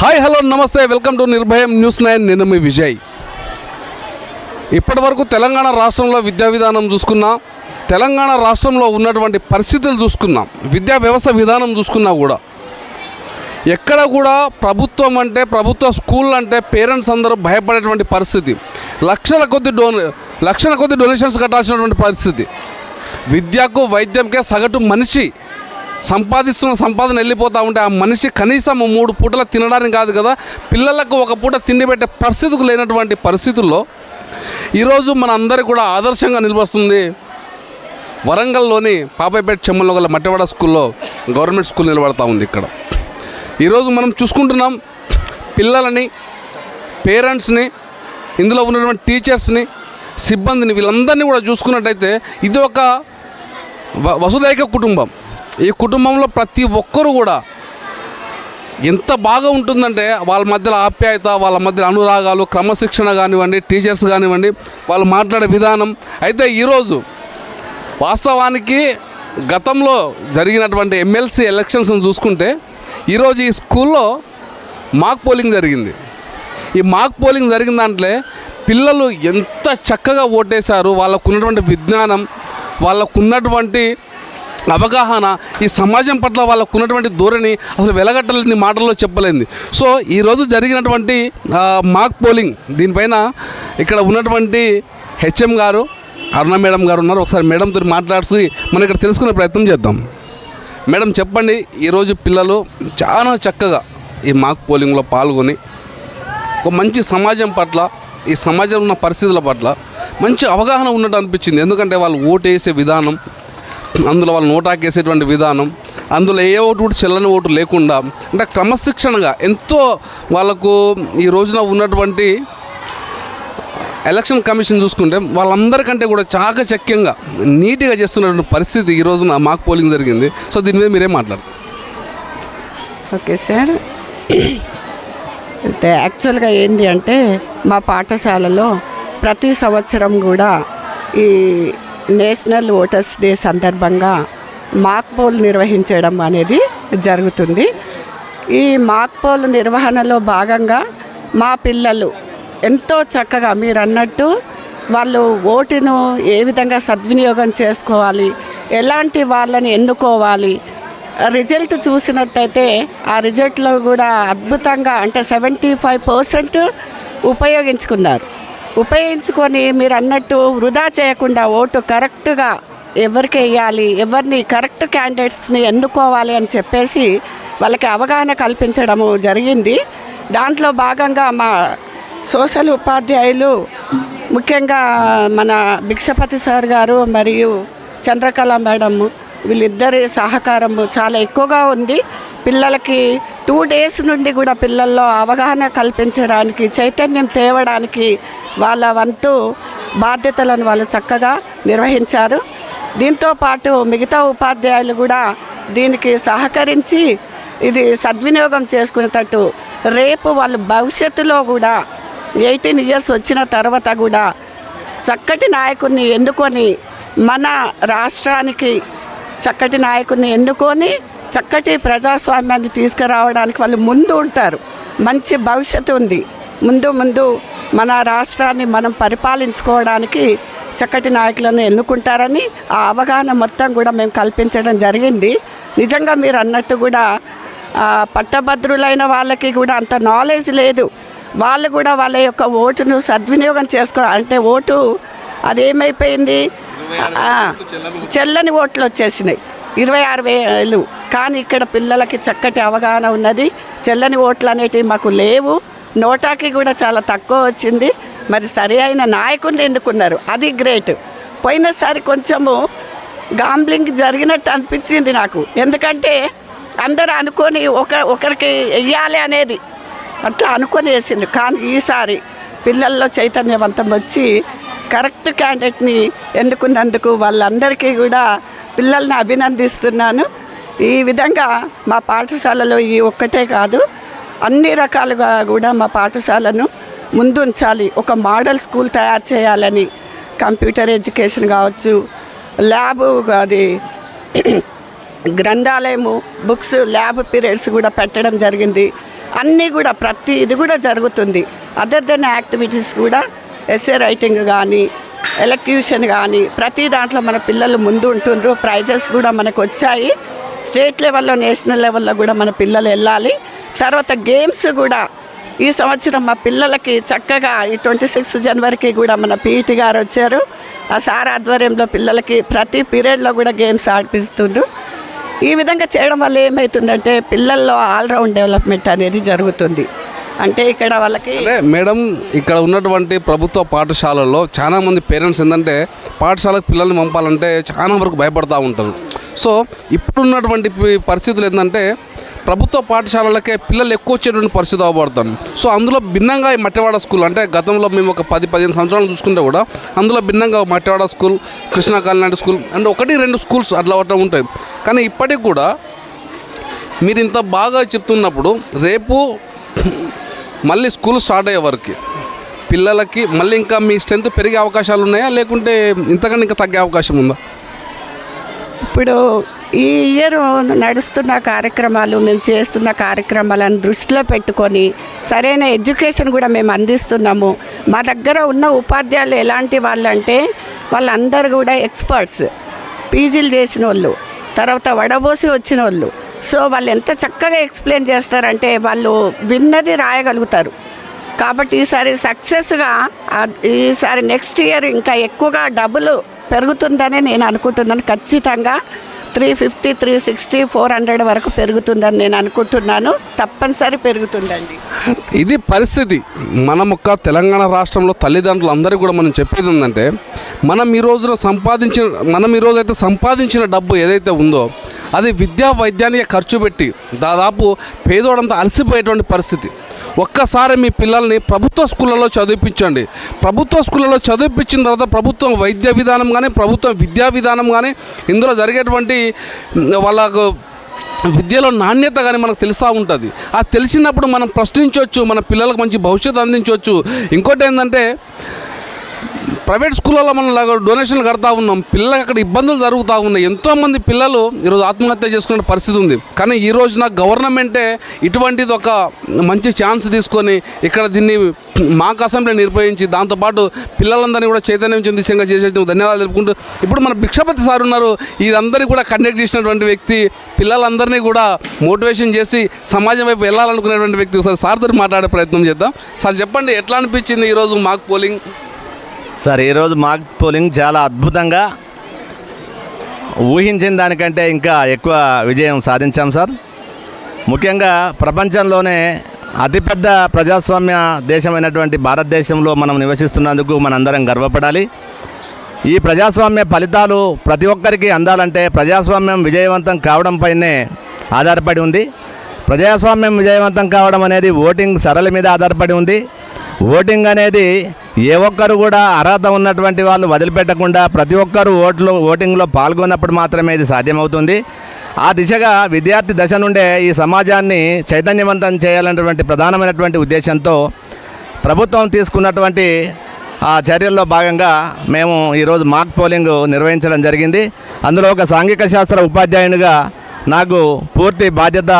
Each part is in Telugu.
హాయ్ హలో నమస్తే వెల్కమ్ టు నిర్భయం న్యూస్ 9 నేను మీ విజయ్. ఇప్పటివరకు తెలంగాణ రాష్ట్రంలో విద్యా విధానం చూసుకున్నా, తెలంగాణ రాష్ట్రంలో ఉన్నటువంటి పరిస్థితులు చూసుకున్నాం, విద్యా వ్యవస్థ విధానం చూసుకున్నా కూడా ఎక్కడ కూడా ప్రభుత్వం అంటే ప్రభుత్వ స్కూల్ అంటే పేరెంట్స్ అందరూ భయపడేటువంటి పరిస్థితి, లక్షల కొద్ది డొనేషన్స్ కట్టాల్సినటువంటి పరిస్థితి. విద్యకు వైద్యంకే సగటు మనిషి సంపాదిస్తున్న సంపాదన వెళ్ళిపోతూ ఉంటే ఆ మనిషి కనీసం 3 పూటల తినడానికి కాదు కదా, పిల్లలకు ఒక పూట తిండి పెట్టే పరిస్థితికి లేనటువంటి పరిస్థితుల్లో ఈరోజు మన అందరికీ కూడా ఆదర్శంగా నిలబడుతుంది వరంగల్లోని పాపైపేట చెమ్మల్లో గల మట్టెవాడ స్కూల్లో గవర్నమెంట్ స్కూల్ నిలబడతా ఉంది. ఇక్కడ ఈరోజు మనం చూసుకుంటున్నాం పిల్లలని, పేరెంట్స్ని, ఇందులో ఉన్నటువంటి టీచర్స్ని, సిబ్బందిని, వీళ్ళందరినీ కూడా చూసుకున్నట్టయితే ఇది ఒక వసుదైక కుటుంబం. ఈ కుటుంబంలో ప్రతి ఒక్కరూ కూడా ఎంత బాగా ఉంటుందంటే వాళ్ళ మధ్యలో ఆప్యాయత, వాళ్ళ మధ్యలో అనురాగాలు, క్రమశిక్షణ కానివ్వండి, టీచర్స్ కానివ్వండి, వాళ్ళు మాట్లాడే విధానం. అయితే ఈరోజు వాస్తవానికి గతంలో జరిగినటువంటి ఎమ్మెల్సీ ఎలక్షన్స్ని చూసుకుంటే ఈరోజు ఈ స్కూల్లో మాక్ పోలింగ్ జరిగింది. ఈ మాక్ పోలింగ్ జరిగిన దాంట్లో పిల్లలు ఎంత చక్కగా ఓటేశారు, వాళ్ళకున్నటువంటి విజ్ఞానం, వాళ్ళకున్నటువంటి అవగాహన, ఈ సమాజం పట్ల వాళ్ళకున్నటువంటి ధోరణి అసలు వెలగట్టలేని మాటల్లో చెప్పలేంది. సో ఈరోజు జరిగినటువంటి మాక్ పోలింగ్ దీనిపైన ఇక్కడ ఉన్నటువంటి హెచ్ఎం గారు, అరుణ మేడం గారు ఉన్నారు. ఒకసారి మేడంతో మాట్లాడుతూ మనం ఇక్కడ తెలుసుకునే ప్రయత్నం చేద్దాం. మేడం చెప్పండి, ఈరోజు పిల్లలు చాలా చక్కగా ఈ మాక్ పోలింగ్లో పాల్గొని ఒక మంచి సమాజం పట్ల, ఈ సమాజంలో ఉన్న పరిస్థితుల పట్ల మంచి అవగాహన ఉన్నట్టు అనిపించింది. ఎందుకంటే వాళ్ళు ఓటు వేసే విధానం, అందులో వాళ్ళు నోటాకేసేటువంటి విధానం, అందులో ఏ ఓటు కూడా చెల్లని ఓటు లేకుండా అంటే క్రమశిక్షణగా ఎంతో వాళ్ళకు ఈ రోజున ఉన్నటువంటి ఎలక్షన్ కమిషన్ చూసుకుంటే వాళ్ళందరికంటే కూడా చాకచక్యంగా నీట్గా చేస్తున్నటువంటి పరిస్థితి ఈ రోజున మాక్ పోలింగ్ జరిగింది. సో దీని మీద మీరేం మాట్లాడతారు? ఓకే సార్, అయితే యాక్చువల్గా ఏంటి అంటే మా పాఠశాలలో ప్రతి సంవత్సరం కూడా ఈ నేషనల్ ఓటర్స్ డే సందర్భంగా మాక్ పోల్ నిర్వహించడం అనేది జరుగుతుంది. ఈ మాక్ పోల్ నిర్వహణలో భాగంగా మా పిల్లలు ఎంతో చక్కగా మీరు అన్నట్టు వాళ్ళు ఓటును ఏ విధంగా సద్వినియోగం చేసుకోవాలి, ఎలాంటి వాళ్ళని ఎన్నుకోవాలి, రిజల్ట్ చూసినట్టయితే ఆ రిజల్ట్లో కూడా అద్భుతంగా అంటే 75% ఉపయోగించుకొని మీరు అన్నట్టు వృధా చేయకుండా ఓటు కరెక్ట్గా ఎవరికి వేయాలి, ఎవరిని కరెక్ట్ క్యాండిడేట్స్ని ఎన్నుకోవాలి అని చెప్పేసి వాళ్ళకి అవగాహన కల్పించడము జరిగింది. దాంట్లో భాగంగా మా సోషల్ ఉపాధ్యాయులు, ముఖ్యంగా మన భిక్షపతి సార్ గారు మరియు చంద్రకళ మేడం, వీళ్ళిద్దరి సహకారము చాలా ఎక్కువగా ఉంది. పిల్లలకి 2 days నుండి కూడా పిల్లల్లో అవగాహన కల్పించడానికి, చైతన్యం తేవడానికి వాళ్ళ వంతు బాధ్యతలను వాళ్ళు చక్కగా నిర్వహించారు. దీంతోపాటు మిగతా ఉపాధ్యాయులు కూడా దీనికి సహకరించి ఇది సద్వినియోగం చేసుకునేటట్టు రేపు వాళ్ళు భవిష్యత్తులో కూడా 18 years వచ్చిన తర్వాత కూడా చక్కటి నాయకుడిని ఎన్నుకొని మన రాష్ట్రానికి చక్కటి నాయకుడిని ఎన్నుకొని చక్కటి ప్రజాస్వామ్యాన్ని తీసుకురావడానికి వాళ్ళు ముందు ఉంటారు. మంచి భవిష్యత్తు ఉంది. ముందు మన రాష్ట్రాన్ని మనం పరిపాలించుకోవడానికి చక్కటి నాయకులను ఎన్నుకుంటారని ఆ అవగాహన మొత్తం కూడా మేము కల్పించడం జరిగింది. నిజంగా మీరు అన్నట్టు కూడా పట్టభద్రులైన వాళ్ళకి కూడా అంత నాలెడ్జ్ లేదు. వాళ్ళు కూడా వాళ్ళ యొక్క ఓటును సద్వినియోగం అంటే ఓటు అదేమైపోయింది, చెల్లని ఓట్లు వచ్చేసినాయి 26,000. కానీ ఇక్కడ పిల్లలకి చక్కటి అవగాహన ఉన్నది. చెల్లని ఓట్లు అనేటివి మాకు లేవు, నోటాకి కూడా చాలా తక్కువ వచ్చింది. మరి సరి అయిన నాయకుడిని ఎన్నుకున్నారు, అది గ్రేట్. పోయినసారి కొంచెము గాంబ్లింగ్ జరిగినట్టు అనిపించింది నాకు. ఎందుకంటే అందరూ అనుకొని ఒకరికి వెయ్యాలి అనేది అట్లా అనుకొని వేసింది. కానీ ఈసారి పిల్లల్లో చైతన్యవంతం వచ్చి కరెక్ట్ క్యాండిడేట్ని ఎన్నుకున్నందుకు వాళ్ళందరికీ కూడా పిల్లల్ని అభినందిస్తున్నాను. ఈ విధంగా మా పాఠశాలలో ఈ ఒక్కటే కాదు, అన్ని రకాలుగా కూడా మా పాఠశాలను ముందుంచాలి. ఒక మోడల్ స్కూల్ తయారు చేయాలని కంప్యూటర్ ఎడ్యుకేషన్ కావచ్చు, ల్యాబు, అది గ్రంథాలయము, బుక్స్, ల్యాబ్ పీరియడ్స్ కూడా పెట్టడం జరిగింది. అన్నీ కూడా ప్రతి ఇది కూడా జరుగుతుంది. అదర్ దెన్ యాక్టివిటీస్ కూడా ఎస్ఏ రైటింగ్ కానీ ఎలక్యూషన్ కానీ ప్రతి దాంట్లో మన పిల్లలు ముందు ఉంటుండ్రు. ప్రైజెస్ కూడా మనకు వచ్చాయి. స్టేట్ లెవెల్లో నేషనల్ లెవెల్లో కూడా మన పిల్లలు వెళ్ళాలి. తర్వాత గేమ్స్ కూడా ఈ సంవత్సరం మా పిల్లలకి చక్కగా ఈ 26 జనవరికి కూడా మన పీఈటీ గారు వచ్చారు. ఆ సార్ ఆధ్వర్యంలో పిల్లలకి ప్రతి పీరియడ్లో కూడా గేమ్స్ ఆడిపిస్తుండ్రు. ఈ విధంగా చేయడం వల్ల ఏమవుతుందంటే పిల్లల్లో ఆల్రౌండ్ డెవలప్మెంట్ అనేది జరుగుతుంది. అంటే ఇక్కడ వాళ్ళకి అంటే మేడం ఇక్కడ ఉన్నటువంటి ప్రభుత్వ పాఠశాలల్లో చాలామంది పేరెంట్స్ ఏంటంటే పాఠశాలకు పిల్లల్ని పంపాలంటే చాలా వరకు భయపడుతూ ఉంటారు. సో ఇప్పుడున్నటువంటి పరిస్థితులు ఏంటంటే ప్రభుత్వ పాఠశాలలకే పిల్లలు ఎక్కువ వచ్చేటువంటి పరిస్థితి అవబడతాను. సో అందులో భిన్నంగా ఈ మట్టివాడ స్కూల్ అంటే గతంలో మేము ఒక 10-15 సంవత్సరాలు చూసుకుంటే కూడా అందులో భిన్నంగా మట్టివాడ స్కూల్, కృష్ణా కాలనాటి స్కూల్ అంటే 1-2 స్కూల్స్ అట్లా ఒకటి ఉంటాయి. కానీ ఇప్పటికి కూడా మీరు ఇంత బాగా చెప్తున్నప్పుడు రేపు మళ్ళీ స్కూల్ స్టార్ట్ అయ్యే వరకు పిల్లలకి మళ్ళీ ఇంకా మీ స్ట్రెంత్ పెరిగే అవకాశాలు ఉన్నాయా, లేకుంటే ఇంతకన్నా ఇంకా తగ్గే అవకాశం ఉందా? ఇప్పుడు ఈ ఇయర్ నడుస్తున్న కార్యక్రమాలు, మేము చేస్తున్న కార్యక్రమాలను దృష్టిలో పెట్టుకొని సరైన ఎడ్యుకేషన్ కూడా మేము అందిస్తున్నాము. మా దగ్గర ఉన్న ఉపాధ్యాయులు ఎలాంటి వాళ్ళు అంటే వాళ్ళందరూ కూడా ఎక్స్పర్ట్స్, పీజీలు చేసిన వాళ్ళు, తర్వాత వడబోసి వచ్చిన వాళ్ళు. సో వాళ్ళు ఎంత చక్కగా ఎక్స్ప్లెయిన్ చేస్తారంటే వాళ్ళు విన్నది రాయగలుగుతారు. కాబట్టి ఈసారి సక్సెస్గా ఈసారి నెక్స్ట్ ఇయర్ ఇంకా ఎక్కువగా డబ్బులు పెరుగుతుందని నేను అనుకుంటున్నాను. ఖచ్చితంగా 350, 360, 400 వరకు పెరుగుతుందని నేను అనుకుంటున్నాను. తప్పనిసరి పెరుగుతుందండి. ఇది పరిస్థితి. మనం ఒక్క తెలంగాణ రాష్ట్రంలో తల్లిదండ్రులు అందరికీ కూడా మనం చెప్పేది ఏంటంటే మనం ఈరోజైతే సంపాదించిన డబ్బు ఏదైతే ఉందో అది విద్యా వైద్యానికి ఖర్చు పెట్టి దాదాపు పేదోడంతా అలసిపోయేటువంటి పరిస్థితి. ఒక్కసారి మీ పిల్లల్ని ప్రభుత్వ స్కూళ్ళలో చదివించండి. ప్రభుత్వ స్కూళ్ళలో చదివించిన తర్వాత ప్రభుత్వం వైద్య విధానం కానీ ప్రభుత్వం విద్యా విధానం కానీ ఇందులో జరిగేటువంటి వాళ్ళకు విద్యలో నాణ్యత కానీ మనకు తెలుస్తూ ఉంటుంది. ఆ తెలిసినప్పుడు మనం ప్రశ్నించవచ్చు, మన పిల్లలకు మంచి భవిష్యత్తు అందించవచ్చు. ఇంకోటి ఏంటంటే ప్రైవేట్ స్కూళ్ళలో మనం డొనేషన్లు కడతా ఉన్నాం, పిల్లలకు అక్కడ ఇబ్బందులు జరుగుతూ ఉన్నాయి. ఎంతోమంది పిల్లలు ఈరోజు ఆత్మహత్య చేసుకునే పరిస్థితి ఉంది. కానీ ఈ రోజున గవర్నమెంటే ఇటువంటిది ఒక మంచి ఛాన్స్ తీసుకొని ఇక్కడ దీన్ని మాక్ అసెంబ్లీ నిర్వహించి దాంతోపాటు పిల్లలందరినీ కూడా చైతన్యం చెందించగా చేసేందుకు ధన్యవాదాలు తెలుపుకుంటూ ఇప్పుడు మన భిక్షపతి సార్ ఉన్నారు. ఇదందరికీ కూడా కండక్ట్ చేసినటువంటి వ్యక్తి, పిల్లలందరినీ కూడా మోటివేషన్ చేసి సమాజం వైపు వెళ్ళాలనుకునేటువంటి వ్యక్తి. ఒకసారి సార్తో మాట్లాడే ప్రయత్నం చేద్దాం. సార్ చెప్పండి, ఎట్లా అనిపించింది ఈరోజు మాక్ పోలింగ్? సార్, ఈరోజు మాక్ పోలింగ్ చాలా అద్భుతంగా ఊహించిన దానికంటే ఇంకా ఎక్కువ విజయం సాధించాం సార్. ముఖ్యంగా ప్రపంచంలోనే అతిపెద్ద ప్రజాస్వామ్య దేశమైనటువంటి భారతదేశంలో మనం నివసిస్తున్నందుకు మనందరం గర్వపడాలి. ఈ ప్రజాస్వామ్య ఫలితాలు ప్రతి ఒక్కరికి అందాలంటే ప్రజాస్వామ్యం విజయవంతం కావడంపైనే ఆధారపడి ఉంది. ప్రజాస్వామ్యం విజయవంతం కావడం అనేది ఓటింగ్ సరళి మీద ఆధారపడి ఉంది. ఓటింగ్ అనేది ఏ ఒక్కరు కూడా అర్హత ఉన్నటువంటి వాళ్ళు వదిలిపెట్టకుండా ప్రతి ఒక్కరూ ఓటింగ్లో పాల్గొన్నప్పుడు మాత్రమే ఇది సాధ్యమవుతుంది. ఆ దిశగా విద్యార్థి దశ నుండే ఈ సమాజాన్ని చైతన్యవంతం చేయాలన్నటువంటి ప్రధానమైనటువంటి ఉద్దేశంతో ప్రభుత్వం తీసుకున్నటువంటి ఆ చర్యల్లో భాగంగా మేము ఈరోజు మాక్ పోలింగ్ నిర్వహించడం జరిగింది. అందులో ఒక సాంఘిక శాస్త్ర ఉపాధ్యాయునిగా నాకు పూర్తి బాధ్యత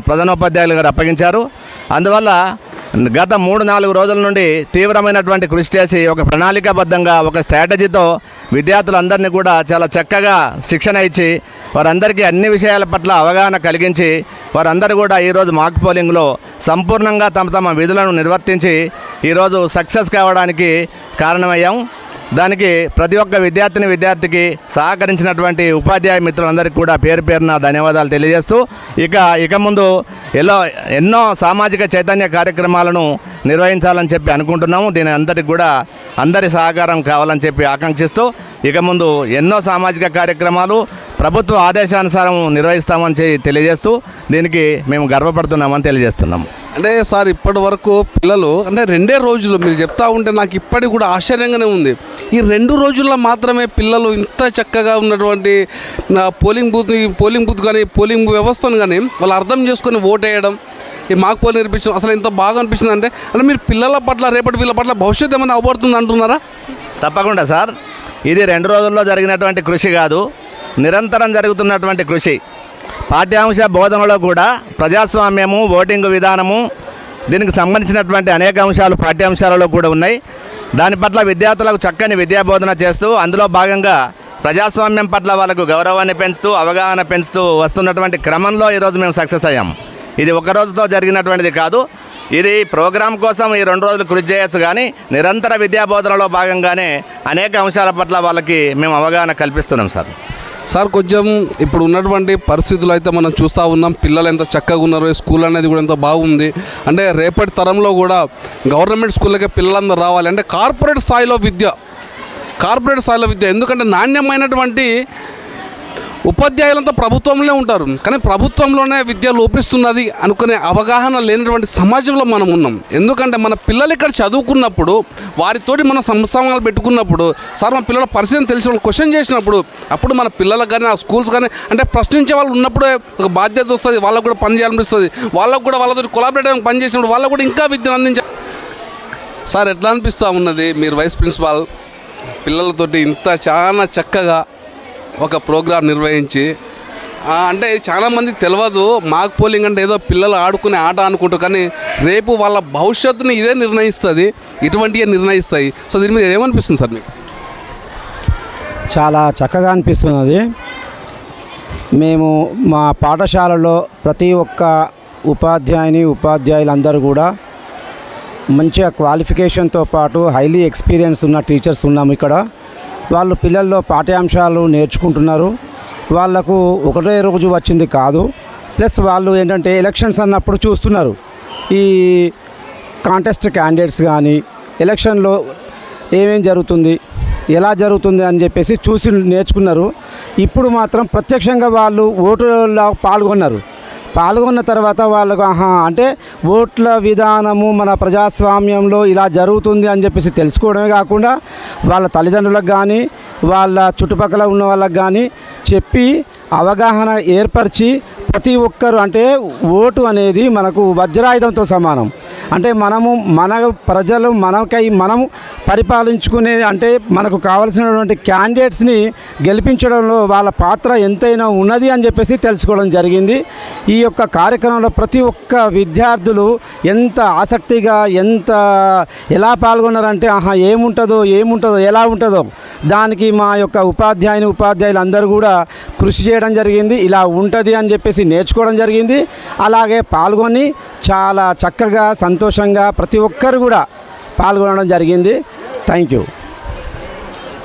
ప్రధానోపాధ్యాయులు గారు అప్పగించారు. అందువల్ల గత 3-4 రోజుల నుండి తీవ్రమైనటువంటి కృషి చేసి ఒక ప్రణాళికాబద్ధంగా ఒక స్ట్రాటజీతో విద్యార్థులందరినీ కూడా చాలా చక్కగా శిక్షణ ఇచ్చి వారందరికీ అన్ని విషయాల పట్ల అవగాహన కలిగించి వారందరూ కూడా ఈరోజు మాక్ పోలింగ్లో సంపూర్ణంగా తమ విధులను నిర్వర్తించి ఈరోజు సక్సెస్ కావడానికి కారణమయ్యాం. దానికి ప్రతి ఒక్క విద్యార్థికి సహకరించినటువంటి ఉపాధ్యాయ మిత్రులందరికీ కూడా పేరు పేరున ధన్యవాదాలు తెలియజేస్తూ ఇక ముందు ఎన్నో సామాజిక చైతన్య కార్యక్రమాలను నిర్వహించాలని చెప్పి అనుకుంటున్నాము. దీని అంతటికి కూడా అందరి సహకారం కావాలని చెప్పి ఆకాంక్షిస్తూ ఇక ముందు ఎన్నో సామాజిక కార్యక్రమాలు ప్రభుత్వ ఆదేశానుసారం నిర్వహిస్తామని తెలియజేస్తూ దీనికి మేము గర్వపడుతున్నామని తెలియజేస్తున్నాము. అంటే సార్, ఇప్పటి వరకు పిల్లలు అంటే 2 రోజులు మీరు చెప్తా ఉంటే నాకు ఇప్పటికి కూడా ఆశ్చర్యంగానే ఉంది. ఈ 2 రోజుల్లో మాత్రమే పిల్లలు ఇంత చక్కగా ఉన్నటువంటి పోలింగ్ బూత్ కానీ పోలింగ్ వ్యవస్థను కానీ వాళ్ళు అర్థం చేసుకొని ఓట్ వేయడం, ఈ మాక్ పోలింగ్ నిర్పించడం అసలు ఇంత బాగా అనిపించింది. అంటే మీరు పిల్లల పట్ల రేపటి వీళ్ళ పట్ల భవిష్యత్తు ఏమైనా అవబడుతుంది అంటున్నారా? తప్పకుండా సార్. ఇది 2 రోజుల్లో జరిగినటువంటి కృషి కాదు, నిరంతరం జరుగుతున్నటువంటి కృషి. పాఠ్యాంశ బోధనలో కూడా ప్రజాస్వామ్యము, ఓటింగ్ విధానము, దీనికి సంబంధించినటువంటి అనేక అంశాలు పాఠ్యాంశాలలో కూడా ఉన్నాయి. దాని పట్ల విద్యార్థులకు చక్కని విద్యాబోధన చేస్తూ అందులో భాగంగా ప్రజాస్వామ్యం పట్ల వాళ్ళకు గౌరవాన్ని పెంచుతూ అవగాహన పెంచుతూ వస్తున్నటువంటి క్రమంలో ఈరోజు మేము సక్సెస్ అయ్యాం. ఇది ఒక రోజుతో జరిగినటువంటిది కాదు. ఇది ప్రోగ్రాం కోసం ఈ 2 రోజులు కృషి చేయొచ్చు, కానీ నిరంతర విద్యాబోధనలో భాగంగానే అనేక అంశాల పట్ల వాళ్ళకి మేము అవగాహన కల్పిస్తున్నాం సార్. సార్ కొంచెం ఇప్పుడు ఉన్నటువంటి పరిస్థితులు అయితే మనం చూస్తూ ఉన్నాం. పిల్లలు ఎంత చక్కగా ఉన్నారు, స్కూల్ అనేది కూడా ఎంత బాగుంది. అంటే రేపటి తరంలో కూడా గవర్నమెంట్ స్కూళ్ళకే పిల్లలందరూ రావాలి. అంటే కార్పొరేట్ స్థాయిలో విద్య, ఎందుకంటే నాణ్యమైనటువంటి ఉపాధ్యాయులంతా ప్రభుత్వంలో ఉంటారు, కానీ ప్రభుత్వంలోనే విద్య లోపిస్తున్నది అనుకునే అవగాహన లేనటువంటి సమాజంలో మనం ఉన్నాం. ఎందుకంటే మన పిల్లలు ఇక్కడ చదువుకున్నప్పుడు వారితోటి మనం సంస్థానాలు పెట్టుకున్నప్పుడు, సార్ మా పిల్లల పరిస్థితిని తెలిసిన వాళ్ళు క్వశ్చన్ చేసినప్పుడు, అప్పుడు మన పిల్లలకు కానీ ఆ స్కూల్స్ కానీ అంటే ప్రశ్నించే వాళ్ళు ఉన్నప్పుడే ఒక బాధ్యత వస్తుంది. వాళ్ళకు కూడా పని చేయాలనిపిస్తుంది. వాళ్ళకు కూడా వాళ్ళతో కొలాబరేటివ్ పని చేసినప్పుడు వాళ్ళకు కూడా ఇంకా విద్యను అందించాలి. సార్ ఎట్లా అనిపిస్తూ ఉన్నది మీరు వైస్ ప్రిన్సిపాల్ పిల్లలతోటి ఇంత చాలా చక్కగా ఒక ప్రోగ్రాం నిర్వహించి? అంటే చాలామందికి తెలియదు, మాక్ పోలింగ్ అంటే ఏదో పిల్లలు ఆడుకునే ఆట అనుకుంటారు, కానీ రేపు వాళ్ళ భవిష్యత్తుని ఇదే నిర్ణయిస్తుంది, ఇటువంటివే నిర్ణయిస్తాయి. సో దీని మీద ఏమనిపిస్తుంది సార్ మీకు? చాలా చక్కగా అనిపిస్తున్నది. మేము మా పాఠశాలలో ప్రతి ఒక్క ఉపాధ్యాయులందరూ కూడా మంచిగా క్వాలిఫికేషన్తో పాటు హైలీ ఎక్స్పీరియన్స్ ఉన్న టీచర్స్ ఉన్నాము ఇక్కడ. వాళ్ళు పిల్లల్లో పాఠ్యాంశాలు నేర్చుకుంటున్నారు. వాళ్ళకు ఒకటే రోజు వచ్చింది కాదు. ప్లస్ వాళ్ళు ఏంటంటే ఎలక్షన్స్ అన్నప్పుడు చూస్తున్నారు, ఈ కాంటెస్ట్ క్యాండిడేట్స్ కానీ ఎలక్షన్లో ఏమేం జరుగుతుంది, ఎలా జరుగుతుంది అని చెప్పేసి చూసి నేర్చుకున్నారు. ఇప్పుడు మాత్రం ప్రత్యక్షంగా వాళ్ళు ఓటులో పాల్గొన్న తర్వాత వాళ్ళకు అంటే ఓట్ల విధానము మన ప్రజాస్వామ్యంలో ఇలా జరుగుతుంది అని చెప్పేసి తెలుసుకోవడమే కాకుండా వాళ్ళ తల్లిదండ్రులకు కానీ వాళ్ళ చుట్టుపక్కల ఉన్న వాళ్ళకి కానీ చెప్పి అవగాహన ఏర్పరిచి ప్రతి ఒక్కరు అంటే ఓటు అనేది మనకు వజ్రాయుధంతో సమానం. అంటే మన ప్రజలు మనము పరిపాలించుకునే అంటే మనకు కావలసినటువంటి క్యాండిడేట్స్ని గెలిపించడంలో వాళ్ళ పాత్ర ఎంతైనా ఉన్నది అని చెప్పేసి తెలుసుకోవడం జరిగింది. ఈ యొక్క కార్యక్రమంలో ప్రతి ఒక్క విద్యార్థులు ఎంత ఆసక్తిగా ఎలా పాల్గొన్నారంటే ఏముంటుందో ఎలా ఉంటుందో దానికి మా యొక్క ఉపాధ్యాయులు అందరూ కూడా కృషి చేయడం జరిగింది. ఇలా ఉంటుంది అని చెప్పేసి నేర్చుకోవడం జరిగింది. అలాగే పాల్గొని చాలా చక్కగా సంతోషంగా ప్రతి ఒక్కరు కూడా పాల్గొనడం జరిగింది. Thank you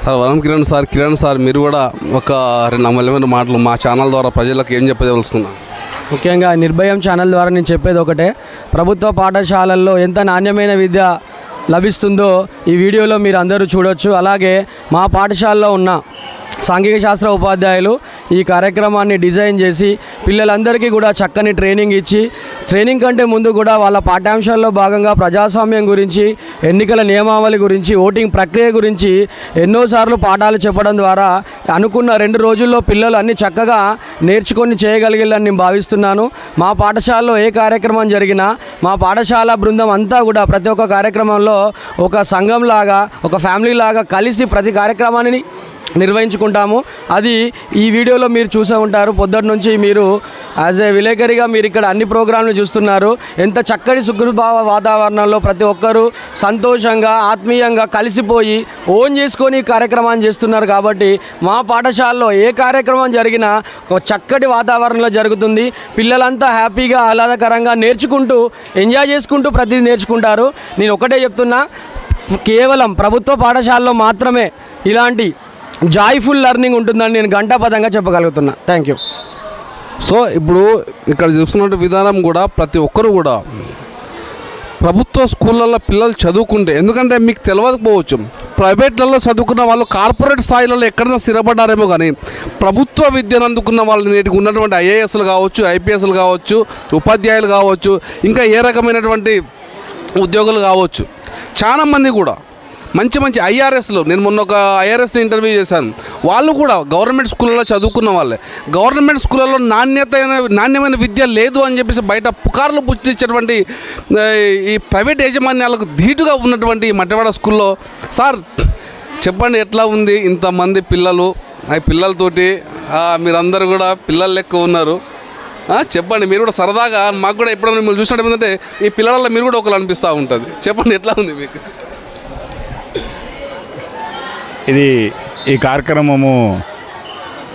sir. వరం కిరణ్ సార్ మీరు కూడా ఒక 2 మాటలు మా ఛానల్ ద్వారా ప్రజలకు ఏం చెప్పదలుచుకున్నాను? ముఖ్యంగా నిర్భయం ఛానల్ ద్వారా నేను చెప్పేది ఒకటే, ప్రభుత్వ పాఠశాలల్లో ఎంత నాణ్యమైన విద్య లభిస్తుందో ఈ వీడియోలో మీరు అందరూ చూడొచ్చు. అలాగే మా పాఠశాలలో ఉన్న సాంఘిక శాస్త్ర ఉపాధ్యాయులు ఈ కార్యక్రమాన్ని డిజైన్ చేసి పిల్లలందరికీ కూడా చక్కని ట్రైనింగ్ ఇచ్చి, ట్రైనింగ్ కంటే ముందు కూడా వాళ్ళ పాఠ్యాంశాల్లో భాగంగా ప్రజాస్వామ్యం గురించి, ఎన్నికల నియమావళి గురించి, ఓటింగ్ ప్రక్రియ గురించి ఎన్నోసార్లు పాఠాలు చెప్పడం ద్వారా అనుకున్న 2 రోజుల్లో పిల్లలు అన్ని చక్కగా నేర్చుకొని చేయగలిగారని నేను భావిస్తున్నాను. మా పాఠశాలలో ఏ కార్యక్రమం జరిగినా మా పాఠశాల బృందం అంతా కూడా ప్రతి ఒక్క కార్యక్రమంలో ఒక సంఘంలాగా, ఒక ఫ్యామిలీ లాగా కలిసి ప్రతి కార్యక్రమాన్ని నిర్వహించుకుంటాము. అది ఈ వీడియోలో మీరు చూసే ఉంటారు. పొద్దుటి నుంచి మీరు యాజ్ ఏ విలేకరిగా మీరు ఇక్కడ అన్ని ప్రోగ్రాంలు చూస్తున్నారు. ఎంత చక్కటి సుఖభావ వాతావరణంలో ప్రతి ఒక్కరూ సంతోషంగా ఆత్మీయంగా కలిసిపోయి ఓన్ చేసుకొని ఈ కార్యక్రమాన్ని చేస్తున్నారు. కాబట్టి మా పాఠశాలలో ఏ కార్యక్రమం జరిగినా ఒక చక్కటి వాతావరణంలో జరుగుతుంది. పిల్లలంతా హ్యాపీగా ఆహ్లాదకరంగా నేర్చుకుంటూ ఎంజాయ్ చేసుకుంటూ ప్రతిదీ నేర్చుకుంటారు. నేను ఒకటే చెప్తున్నా, కేవలం ప్రభుత్వ పాఠశాలలో మాత్రమే ఇలాంటి జాయ్ఫుల్ లెర్నింగ్ ఉంటుందని నేను ఘంటాపథంగా చెప్పగలుగుతున్నా. Thank you. సో ఇప్పుడు ఇక్కడ చూస్తున్న విధానం కూడా ప్రతి ఒక్కరు కూడా ప్రభుత్వ స్కూళ్ళల్లో పిల్లలు చదువుకుంటే, ఎందుకంటే మీకు తెలియకపోవచ్చు, ప్రైవేట్లలో చదువుకున్న వాళ్ళు కార్పొరేట్ స్థాయిలలో ఎక్కడైనా స్థిరపడ్డారేమో, కానీ ప్రభుత్వ విద్యను అందుకున్న వాళ్ళు నేటికి ఉన్నటువంటి ఐఏఎస్లు కావచ్చు, ఐపీఎస్లు కావచ్చు, ఉపాధ్యాయులు కావచ్చు, ఇంకా ఏ రకమైనటువంటి ఉద్యోగులు కావచ్చు, చాలామంది కూడా మంచి ఐఆర్ఎస్లు, నేను మొన్న ఒక ఐఆర్ఎస్ని ఇంటర్వ్యూ చేశాను, వాళ్ళు కూడా గవర్నమెంట్ స్కూళ్ళలో చదువుకున్న వాళ్ళే. గవర్నమెంట్ స్కూళ్ళలో నాణ్యమైన విద్య లేదు అని చెప్పేసి బయట పుకార్లు పుట్టించేటువంటి ఈ ప్రైవేట్ యాజమాన్యాలకు ధీటుగా ఉన్నటువంటి మట్టవాడ స్కూల్లో సార్ చెప్పండి ఎట్లా ఉంది? ఇంతమంది పిల్లలు, ఆ పిల్లలతోటి మీరందరూ కూడా పిల్లలు లెక్క ఉన్నారు. చెప్పండి, మీరు కూడా సరదాగా, మాకు కూడా ఎప్పుడైనా మిమ్మల్ని చూసినట్టు ఏంటంటే ఈ పిల్లల మీరు కూడా ఒకరు అనిపిస్తూ ఉంటుంది. చెప్పండి ఎట్లా ఉంది మీకు? ఇది ఈ కార్యక్రమము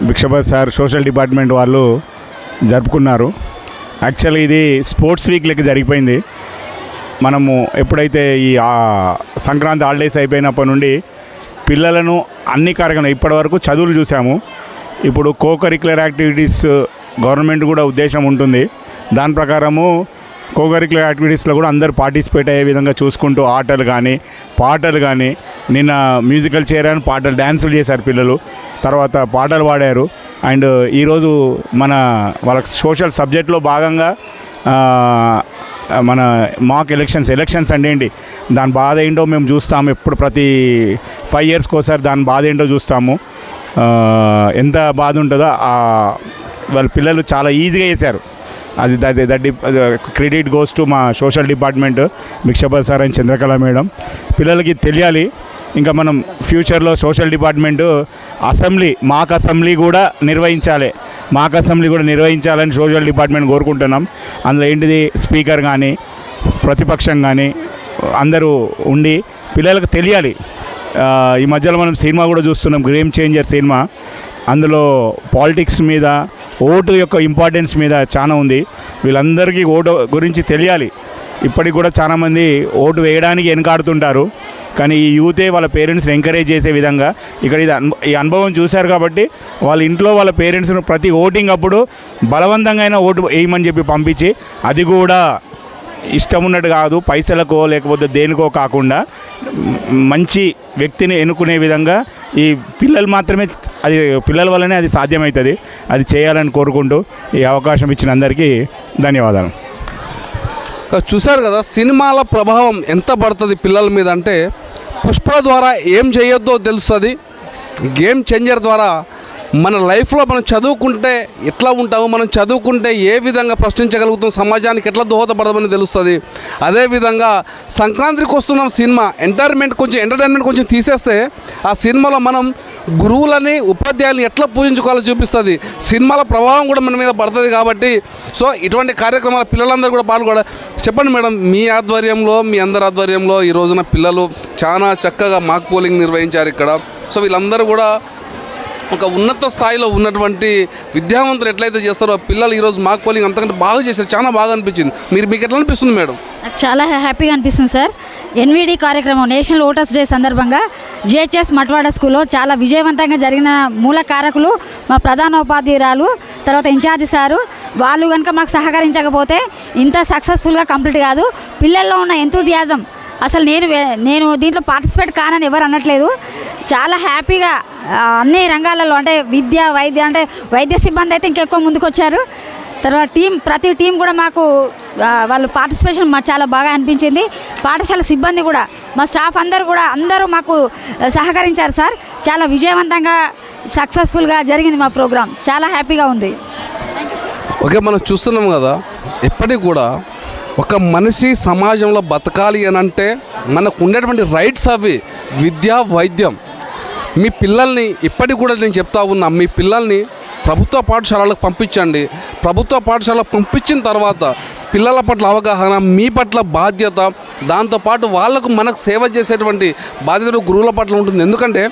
భిక్షపతి సార్ సోషల్ డిపార్ట్మెంట్ వాళ్ళు జరుపుకున్నారు. యాక్చువల్గా ఇది స్పోర్ట్స్ వీక్ లెక్క జరిగిపోయింది. మనము ఎప్పుడైతే ఈ సంక్రాంతి హాలిడేస్ అయిపోయినప్పటి నుండి పిల్లలను అన్ని కార్యక్రమాలు ఇప్పటివరకు చదువులు చూసాము. ఇప్పుడు కో కరిక్యులర్ యాక్టివిటీస్ గవర్నమెంట్ కూడా ఉద్దేశం ఉంటుంది. దాని ప్రకారము కో కరిక్యులర్ యాక్టివిటీస్లో కూడా అందరూ పార్టిసిపేట్ అయ్యే విధంగా చూసుకుంటూ ఆటలు కానీ పాటలు కానీ, నిన్న మ్యూజికల్ చైర్ అని పాటలు డ్యాన్సులు చేశారు పిల్లలు, తర్వాత పాటలు పాడారు. అండ్ ఈరోజు వాళ్ళ సోషల్ సబ్జెక్ట్లో భాగంగా మన మాక్ ఎలక్షన్స్ అంటే ఏంటి, దాని బాధ ఏంటో మేము చూస్తాము. ఎప్పుడు ప్రతి 5 yearsకి ఒకసారి దాని బాధ ఏంటో చూస్తాము. ఎంత బాధ ఉంటుందో వాళ్ళ పిల్లలు చాలా ఈజీగా చేశారు. దట్ క్రెడిట్ గోస్ టు మా social department, Bhikshapathi sir and Chandrakala madam. పిల్లలకి తెలియాలి. ఇంకా మనం ఫ్యూచర్లో సోషల్ డిపార్ట్మెంటు మాక్ అసెంబ్లీ కూడా నిర్వహించాలని సోషల్ డిపార్ట్మెంట్ కోరుకుంటున్నాం. అందులో ఏంటిది, స్పీకర్ కానీ ప్రతిపక్షం కానీ అందరూ ఉండి పిల్లలకు తెలియాలి. ఈ మధ్యలో మనం సినిమా కూడా చూస్తున్నాం, గేమ్ చేంజర్ సినిమా. అందులో పాలిటిక్స్ మీద, ఓటు యొక్క ఇంపార్టెన్స్ మీద చాలా ఉంది. వీళ్ళందరికీ ఓటు గురించి తెలియాలి. ఇప్పటికి కూడా చాలామంది ఓటు వేయడానికి వెనకాడుతుంటారు. కానీ ఈ యూతే వాళ్ళ పేరెంట్స్ని ఎంకరేజ్ చేసే విధంగా ఇక్కడ ఈ అనుభవం చూశారు కాబట్టి వాళ్ళ ఇంట్లో వాళ్ళ పేరెంట్స్ను ప్రతి ఓటింగ్ అప్పుడు బలవంతంగా అయినా ఓటు వేయమని చెప్పి పంపించి, అది కూడా ఇష్టం ఉన్నట్టు కాదు, పైసలకో లేకపోతే దేనికో కాకుండా మంచి వ్యక్తిని ఎన్నుకునే విధంగా ఈ పిల్లల వల్లనే అది సాధ్యమవుతుంది. అది చేయాలని కోరుకుంటూ ఈ అవకాశం ఇచ్చిన అందరికీ ధన్యవాదాలు. చూశారు కదా సినిమాల ప్రభావం ఎంత పడుతుంది పిల్లల మీద అంటే, పుష్ప ద్వారా ఏం చేయొద్దో తెలుస్తుంది, గేమ్ చేంజర్ ద్వారా మన లైఫ్లో మనం చదువుకుంటే ఎట్లా ఉంటామో, మనం చదువుకుంటే ఏ విధంగా ప్రశ్నించగలుగుతాం, సమాజానికి ఎట్లా దోహదపడమని తెలుస్తుంది. అదేవిధంగా సంక్రాంతికి వస్తున్న సినిమా ఎంటర్టైన్మెంట్ కొంచెం తీసేస్తే ఆ సినిమాలో మనం గురువులని ఉపాధ్యాయులని ఎట్లా పూజించుకోవాలో చూపిస్తుంది. సినిమాల ప్రభావం కూడా మన మీద పడుతుంది కాబట్టి సో ఇటువంటి కార్యక్రమాల పిల్లలందరూ కూడా పాల్గొనాలి. చెప్పండి మేడం, మీ అందరి ఆధ్వర్యంలో ఈ రోజున పిల్లలు చాలా చక్కగా మాక్ పోలింగ్ నిర్వహించారు ఇక్కడ. సో వీళ్ళందరూ కూడా ఒక ఉన్నత స్థాయిలో ఉన్నటువంటి విద్యావంతులు ఎట్లయితే చేస్తారో పిల్లలు ఈరోజు మాక్ పోలింగ్ అంతకంటే బాగా చేశారు. చాలా బాగా అనిపించింది. మీకు ఎట్లా అనిపిస్తుంది మేడం? నాకు చాలా హ్యాపీగా అనిపిస్తుంది సార్. ఎన్విడి కార్యక్రమం నేషనల్ ఓటర్స్ డే సందర్భంగా జిహెచ్ఎస్ మట్వాడ స్కూల్లో చాలా విజయవంతంగా జరిగిన మూల కారకులు మా ప్రధానోపాధ్యాయురాలు, తర్వాత ఇన్ఛార్జి సారు. వాళ్ళు కనుక మాకు సహకరించకపోతే ఇంత సక్సెస్ఫుల్గా కంప్లీట్ కాదు. పిల్లల్లో ఉన్న ఎంతూజియాజం, అసలు నేను దీంట్లో పార్టిసిపేట్ కానని ఎవరు అనట్లేదు. చాలా హ్యాపీగా అన్ని రంగాలలో అంటే విద్య, వైద్య సిబ్బంది అయితే ఇంకెక్కువ ముందుకు వచ్చారు. తర్వాత ప్రతి టీం కూడా మాకు వాళ్ళు పార్టిసిపేషన్ మాకు చాలా బాగా అనిపించింది. పాఠశాల సిబ్బంది కూడా, మా స్టాఫ్ అందరూ మాకు సహకరించారు సార్. చాలా విజయవంతంగా సక్సెస్ఫుల్గా జరిగింది మా ప్రోగ్రాం. చాలా హ్యాపీగా ఉంది. ఓకే, మనం చూస్తున్నాం కదా, ఎప్పటికి కూడా ఒక మనిషి సమాజంలో బతకాలి అని అంటే మనకు ఉండేటువంటి రైట్స్ అవి విద్య, వైద్యం. మీ పిల్లల్ని ఇప్పటికి కూడా నేను చెప్తా ఉన్నా, మీ పిల్లల్ని ప్రభుత్వ పాఠశాలలకు పంపించండి. ప్రభుత్వ పాఠశాలకు పంపించిన తర్వాత పిల్లల పట్ల అవగాహన, మీ పట్ల బాధ్యత, దాంతోపాటు మనకు సేవ చేసేటువంటి బాధ్యత గురువుల పట్ల ఉంటుంది. ఎందుకంటే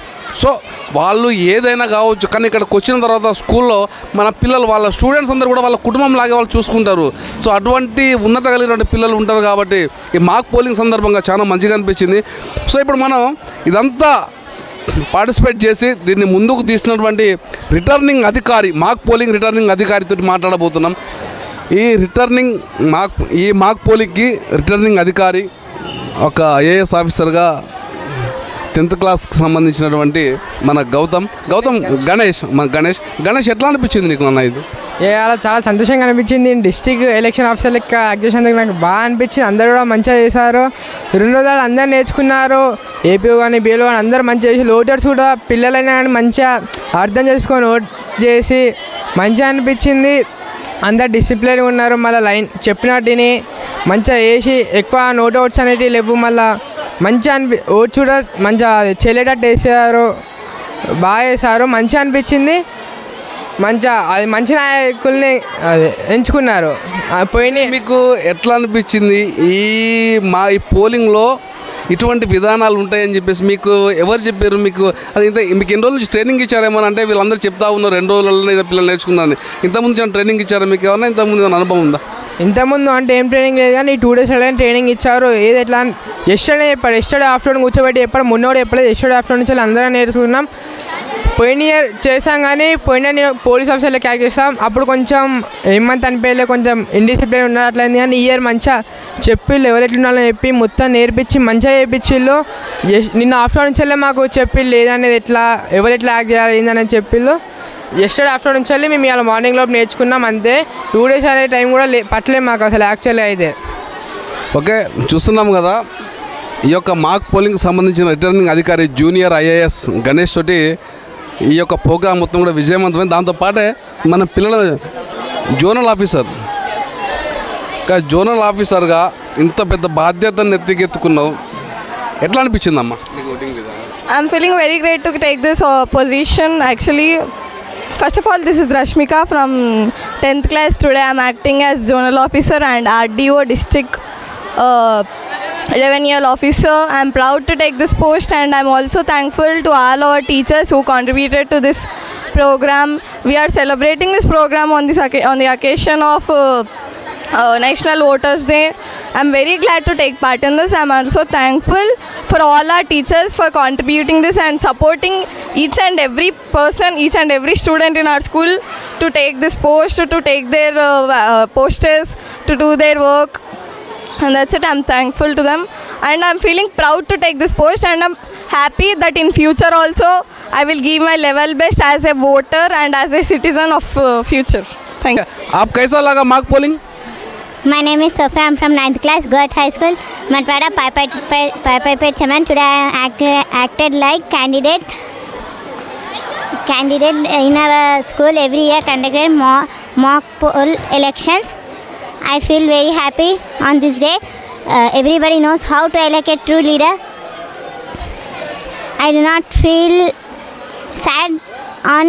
సో వాళ్ళు ఏదైనా కావచ్చు, కానీ ఇక్కడికి వచ్చిన తర్వాత స్కూల్లో మన పిల్లలు, వాళ్ళ స్టూడెంట్స్ అందరూ కూడా వాళ్ళ కుటుంబం లాగే వాళ్ళు చూసుకుంటారు. సో అటువంటి ఉన్నత కలిగినటువంటి పిల్లలు ఉంటారు కాబట్టి ఈ మాక్ పోలింగ్ సందర్భంగా చాలా మంచిగా అనిపించింది. సో ఇప్పుడు మనం ఇదంతా పార్టిసిపేట్ చేసి దీన్ని ముందుకు తీసినటువంటి రిటర్నింగ్ అధికారి, మాక్ పోలింగ్ రిటర్నింగ్ అధికారితో మాట్లాడబోతున్నాం. ఈ మాక్ పోలింగ్కి రిటర్నింగ్ అధికారి ఒక ఐఏఎస్ ఆఫీసర్గా 10th క్లాస్కి సంబంధించినటువంటి మన గణేష్ ఎట్లా అనిపించింది నీకు అన్న? ఇది అలా చాలా సంతోషంగా అనిపించింది. డిస్ట్రిక్ట్ ఎలక్షన్ ఆఫీసర్ లెక్క యాక్ట్ చేసినందుకు నాకు బాగా అనిపించింది. అందరూ కూడా మంచిగా చేశారు. 2 రోజులు అందరూ నేర్చుకున్నారు. ఏపీ కానీ బీలో కానీ అందరూ మంచిగా చేసి, ఓటర్స్ కూడా పిల్లలైనా కానీ మంచిగా అర్థం చేసుకొని ఓట్ చేసి మంచిగా అనిపించింది. అందరు డిసిప్లిన్గా ఉన్నారు. మళ్ళీ లైన్ చెప్పినట్టుని మంచిగా వేసి ఎక్కువ నోట్ అవుట్స్ అనేవి లేవు. మళ్ళీ మంచిగా ఓట్స్ కూడా మంచిగా చెల్లేటట్టు వేసారు, బాగా వేసారు, మంచిగా అనిపించింది. మంచి నాయకుల్ని ఎంచుకున్నారు. పోయిన మీకు ఎట్లా అనిపించింది ఈ పోలింగ్లో ఇటువంటి విధానాలు ఉంటాయని చెప్పేసి మీకు ఎవరు చెప్పారు? మీకు అది మీకు ఎన్ని రోజుల నుంచి ట్రైనింగ్ ఇచ్చారేమో అంటే వీళ్ళందరూ చెప్తా ఉన్నారు 2 రోజులలో ఏదో పిల్లలు నేర్చుకున్నాను. ఇంతకుముందు ట్రైనింగ్ ఇచ్చారా మీకు? ఏమన్నా ఇంతకుముందు ఏమైనా అనుభవం ఉందా? ఇంతకుముందు అంటే ఏం ట్రైనింగ్ లేదు, కానీ 2 days అలాగే ట్రైనింగ్ ఇచ్చారు. ఏది ఎట్లా ఎస్టర్డే చెప్పారు, ఎస్టర్డే ఆఫ్టర్నూన్ కూర్చోబెట్టి చెప్పారు, మొన్నోడు చెప్పలేదు. ఎస్టర్డే ఆఫ్టర్నూన్ నుంచి అందరం నేర్చుకున్నాం. పోయిన ఇయర్ చేసాం, కానీ పోయిన పోలీస్ ఆఫీసర్లో క్యాక్ చేస్తాం. అప్పుడు కొంచెం ఏమంత అనిపించలే, కొంచెం ఇండిసిప్లిన్ ఉన్నట్లయింది. కానీ ఈ ఇయర్ మంచిగా చెప్పిళ్ళు ఎవరు ఎట్లున్నారో చెప్పి మొత్తం నేర్పించి మంచిగా చేయించిళ్ళు. నిన్న ఆఫ్టర్నూన్ నుంచి వెళ్ళి మాకు చెప్పిళ్ళు ఏదనేది ఎట్లా ఎవరు ఎట్లా యాక్ట్ చేయాలి ఏందనేది చెప్పిళ్ళు. ఎస్టర్డే ఆఫ్టర్నూన్ నుంచి వెళ్ళి మేము ఇవాళ మార్నింగ్ లోపు నేర్చుకున్నాం అంతే. 2 days అనే టైం కూడా పట్టలేదు మాకు అసలు యాక్చువల్లీ అయితే. ఓకే, చూస్తున్నాం కదా ఈ యొక్క మాక్ పోలింగ్కి సంబంధించిన రిటర్నింగ్ అధికారి జూనియర్ ఐఏఎస్ గణేష్ తోటి ఈ యొక్క ప్రోగ్రామ్ మొత్తం కూడా విజయవంతమైంది. దాంతోపాటే మన పిల్లల జోనల్ ఆఫీసర్ జోనల్ ఆఫీసర్గా ఇంత పెద్ద బాధ్యతను ఎత్తుకెత్తుకున్నావు, ఎట్లా అనిపించిందమ్మా? I'm feeling very great to take this position. Actually, first of all, this is Rashmika from 10th class. Today I'm acting as zonal officer and RDO district revenue officer. I'm proud to take this post, and I'm also thankful to all our teachers who contributed to this program. We are celebrating this program on the occasion of National Voters Day. I'm very glad to take part in this. I'm also thankful for all our teachers for contributing this and supporting each and every person, each and every student in our school to take this post, to take their posters, to do their work. And that's it. I'm thankful to them, and I'm feeling proud to take this post, and I'm happy that in future also I will give my level best as a voter and as a citizen of future. Thank you. आप कैसा लगा माक polling? My name is Sophia. I'm from 9th class, Gert High School, Matwada, Pai Chaman. Today I acted like candidate in our school. Every year conducted mock poll elections. I feel very happy on this day. Everybody knows how to elect a true leader. I do not feel sad on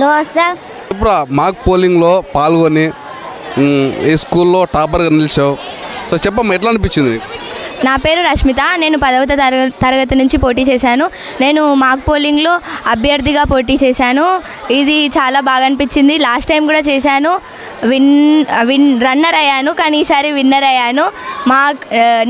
loss the. ఇప్పుడు మాక్ పోలింగ్లో పాల్గొని ఈ స్కూల్లో టాపర్గా నిలిచావు. సో చెప్పమ్మా, ఎట్లా అనిపించింది నీకు? నా పేరు రష్మిత. నేను 10వ తరగతి నుంచి పోటీ చేశాను. నేను మాక్ పోలింగ్లో అభ్యర్థిగా పోటీ చేశాను. ఇది చాలా బాగా అనిపించింది. లాస్ట్ టైం కూడా చేశాను, రన్నర్ అయ్యాను, కానీ ఈసారి విన్నర్ అయ్యాను. మా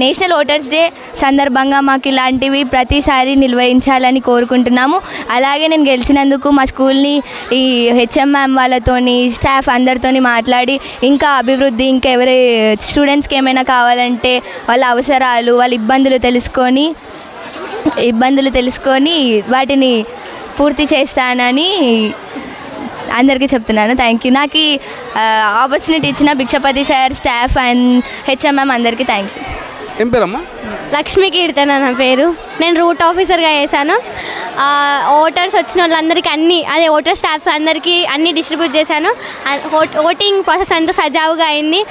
నేషనల్ ఓటర్స్ డే సందర్భంగా మాకు ఇలాంటివి ప్రతిసారి నిర్వహించాలని కోరుకుంటున్నాము. అలాగే నేను గెలిచినందుకు మా స్కూల్ని ఈ హెచ్ఎం మ్యామ్ వాళ్ళతోని స్టాఫ్ అందరితోని మాట్లాడి ఇంకా అభివృద్ధి, ఇంకా ఎవరి స్టూడెంట్స్కి ఏమైనా కావాలంటే వాళ్ళ అవసరాలు, వాళ్ళ ఇబ్బందులు తెలుసుకొని వాటిని పూర్తి చేస్తానని అందరికీ చెప్తున్నాను. Thank you. నాకు ఈ ఆపర్చునిటీ ఇచ్చిన Bhikshapathi sir, staff and HMM అందరికీ థ్యాంక్ యూ. ఏం పేరమ్మా? లక్ష్మి కీర్తన నా పేరు. నేను రూట్ ఆఫీసర్గా చేశాను. ఓటర్స్ వచ్చిన వాళ్ళందరికీ ఓటర్ స్టాఫ్ అందరికీ అన్నీ డిస్ట్రిబ్యూట్ చేశాను. ఓటింగ్ ప్రాసెస్ అంతా సజావుగా అయింది.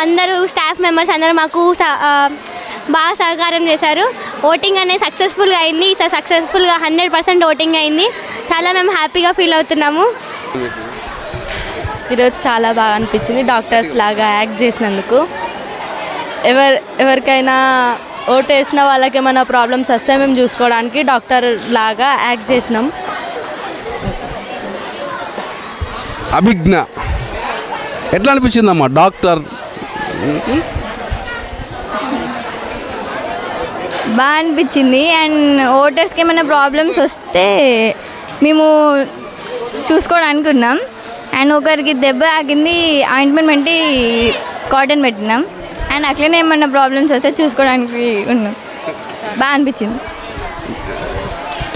అందరూ స్టాఫ్ మెంబర్స్ అందరూ మాకు బాగా సహకారం చేశారు. ఓటింగ్ అనేది సక్సెస్ఫుల్గా అయింది. ఈసారి సక్సెస్ఫుల్గా 100% ఓటింగ్ అయింది. చాలా మేము హ్యాపీగా ఫీల్ అవుతున్నాము. ఈరోజు చాలా బాగా అనిపించింది డాక్టర్స్ లాగా యాక్ట్ చేసినందుకు. ఎవరికైనా ఓటు వేసిన వాళ్ళకి ఏమైనా ప్రాబ్లమ్స్ వస్తే మేము చూసుకోవడానికి డాక్టర్ లాగా యాక్ట్ చేసినాం. అభిజ్ఞ, ఎట్లా అనిపించిందమ్మా డాక్టర్? బాగా అనిపించింది. అండ్ ఓటర్స్కి ఏమైనా ప్రాబ్లమ్స్ వస్తే మేము చూసుకోవడానికి ఉన్నాం. అండ్ ఒకరికి దెబ్బ ఆగింది, ఆయింట్మెంట్ పెట్టి కాటన్ పెట్టినాం. అండ్ అట్లనే ఏమన్నా ప్రాబ్లమ్స్ వస్తే చూసుకోవడానికి ఉన్నాం. బాగా అనిపించింది.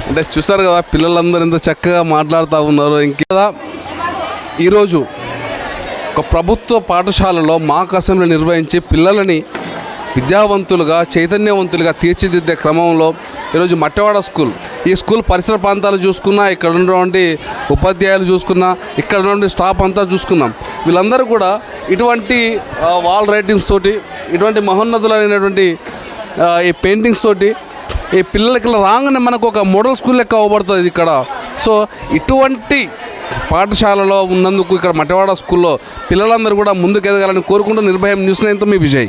అంటే చూస్తారు కదా పిల్లలందరూ ఎంత చక్కగా మాట్లాడుతూ ఉన్నారు. ఇంకా ఈరోజు ఒక ప్రభుత్వ పాఠశాలలో మాక్ అసెంబ్లీ నిర్వహించి పిల్లలని విద్యావంతులుగా, చైతన్యవంతులుగా తీర్చిదిద్దే క్రమంలో ఈరోజు మట్టవాడ స్కూల్, ఈ స్కూల్ పరిసర ప్రాంతాలు చూసుకున్నా, ఇక్కడ ఉన్నటువంటి ఉపాధ్యాయులు చూసుకున్నా, ఇక్కడ ఉన్నటువంటి స్టాఫ్ అంతా చూసుకున్నాం. వీళ్ళందరూ కూడా ఇటువంటి వాల్ రైటింగ్స్ తోటి, ఇటువంటి మహోన్నతులైనటువంటి ఈ పెయింటింగ్స్ తోటి ఈ పిల్లలకి రాగానే మనకు ఒక మోడల్ స్కూల్ లెక్క అవ్వబడుతుంది ఇక్కడ. సో ఇటువంటి పాఠశాలలో ఉన్నందుకు ఇక్కడ మట్టవాడ స్కూల్లో పిల్లలందరూ కూడా ముందుకు ఎదగాలని కోరుకుంటూ నిర్భయం న్యూస్ 9తో మీ విజయ్.